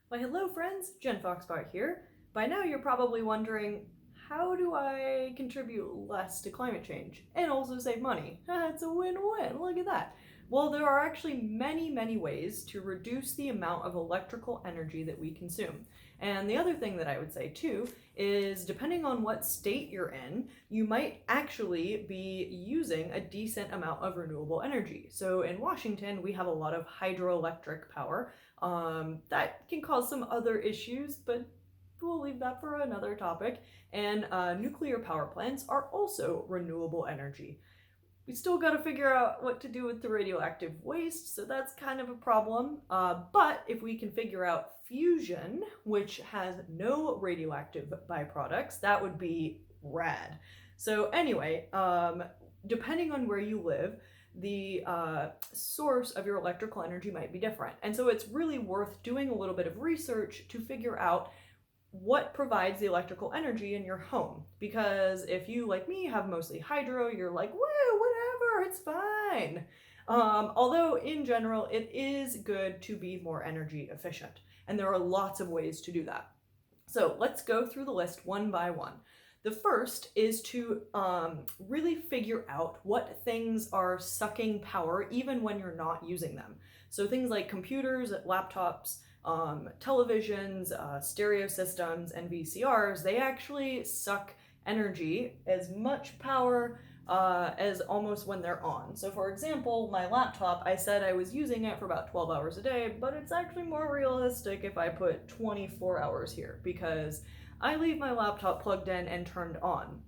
Why, hello friends, Jen Foxbart here. By now you're probably wondering, how do I contribute less to climate change and also save money? It's a win-win, look at that. Well, there are actually many ways to reduce the amount of electrical energy that we consume. And the other thing that I would say too is depending on what state you're in, you might actually be using a decent amount of renewable energy. So in Washington, we have a lot of hydroelectric power. That can cause some other issues, but we'll leave that for another topic. And nuclear power plants are also renewable energy. We still got to figure out what to do with the radioactive waste, so that's kind of a problem. But if we can figure out fusion, which has no radioactive byproducts, that would be rad. So anyway, depending on where you live, the source of your electrical energy might be different. And so it's really worth doing a little bit of research to figure out what provides the electrical energy in your home. Because if you, like me, have mostly hydro, you're like, woo, whatever, it's fine. Although in general, it is good to be more energy efficient. And there are lots of ways to do that. So let's go through the list one by one. The first is to really figure out what things are sucking power even when you're not using them. So things like computers, laptops, televisions, stereo systems, and VCRs, they actually suck energy, as much power as almost when they're on. So for example, my laptop, I said I was using it for about 12 hours a day, but it's actually more realistic if I put 24 hours here because I leave my laptop plugged in and turned on.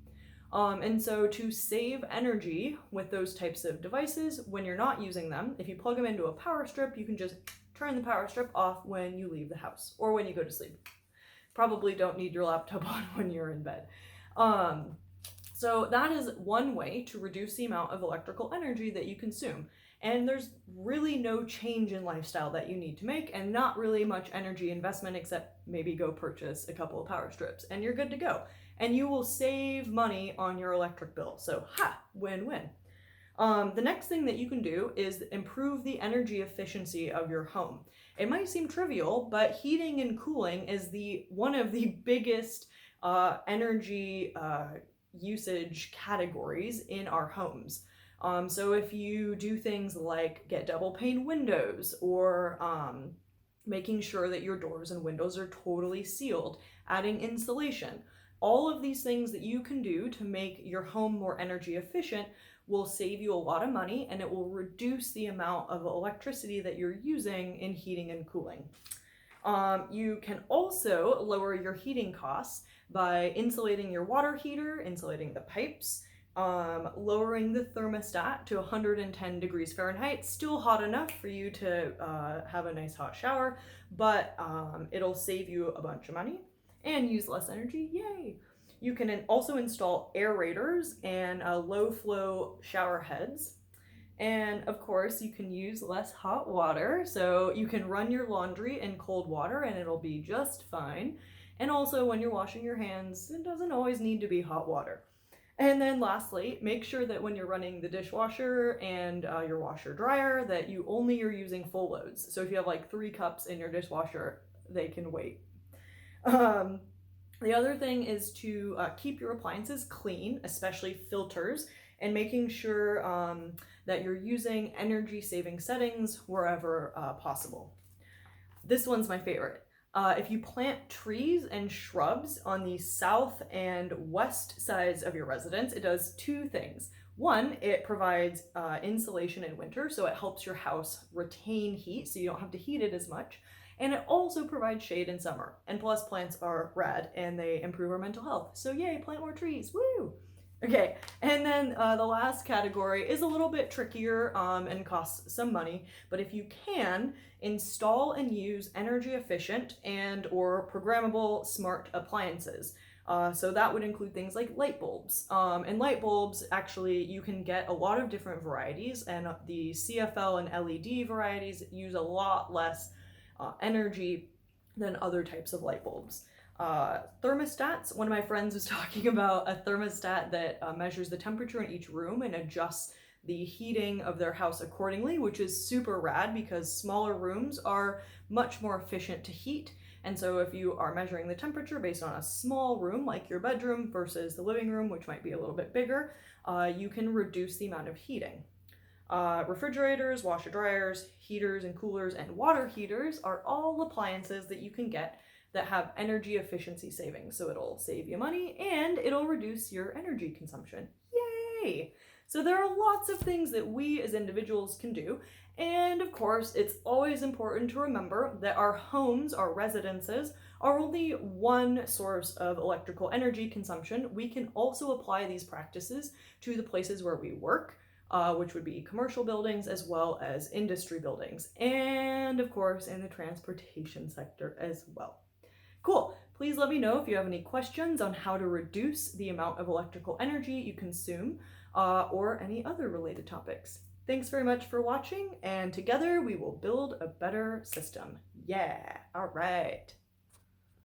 And so to save energy with those types of devices, when you're not using them, if you plug them into a power strip, you can just turn the power strip off when you leave the house or when you go to sleep. Probably don't need your laptop on when you're in bed. So that is one way to reduce the amount of electrical energy that you consume. And there's really no change in lifestyle that you need to make and not really much energy investment except maybe go purchase a couple of power strips and you're good to go. And you will save money on your electric bill. So, win-win. The next thing that you can do is improve the energy efficiency of your home. It might seem trivial, but heating and cooling is one of the biggest energy usage categories in our homes. So if you do things like get double pane windows or making sure that your doors and windows are totally sealed, adding insulation, all of these things that you can do to make your home more energy efficient will save you a lot of money and it will reduce the amount of electricity that you're using in heating and cooling. You can also lower your heating costs by insulating your water heater, insulating the pipes, lowering the thermostat to 110 degrees Fahrenheit. Still hot enough for you to have a nice hot shower, but it'll save you a bunch of money and use less energy. Yay! You can also install aerators and low flow shower heads. And of course, you can use less hot water, so you can run your laundry in cold water and it'll be just fine. And also, when you're washing your hands, it doesn't always need to be hot water. And then lastly, make sure that when you're running the dishwasher and your washer dryer that you only are using full loads. So if you have like 3 cups in your dishwasher, they can wait. The other thing is to keep your appliances clean, especially filters, and making sure that you're using energy saving settings wherever possible. This one's my favorite. If you plant trees and shrubs on the south and west sides of your residence, it does 2 things. One, it provides insulation in winter, so it helps your house retain heat, so you don't have to heat it as much. And it also provides shade in summer. And plus, plants are rad, and they improve our mental health. So yay, plant more trees, woo! Okay, and then the last category is a little bit trickier and costs some money, but if you can, install and use energy efficient and or programmable smart appliances. So that would include things like light bulbs. And light bulbs, actually, you can get a lot of different varieties, and the CFL and LED varieties use a lot less energy than other types of light bulbs. Thermostats, one of my friends was talking about a thermostat that measures the temperature in each room and adjusts the heating of their house accordingly, which is super rad because smaller rooms are much more efficient to heat And so if you are measuring the temperature based on a small room like your bedroom versus the living room, which might be a little bit bigger, you can reduce the amount of heating. Refrigerators, washer dryers, heaters and coolers, and water heaters are all appliances that you can get that have energy efficiency savings. So it'll save you money and it'll reduce your energy consumption. Yay! So there are lots of things that we as individuals can do. And of course, it's always important to remember that our homes, our residences, are only one source of electrical energy consumption. We can also apply these practices to the places where we work, which would be commercial buildings as well as industry buildings, and of course in the transportation sector as well. Cool. Please let me know if you have any questions on how to reduce the amount of electrical energy you consume, or any other related topics. Thanks very much for watching, and together we will build a better system. Yeah, all right.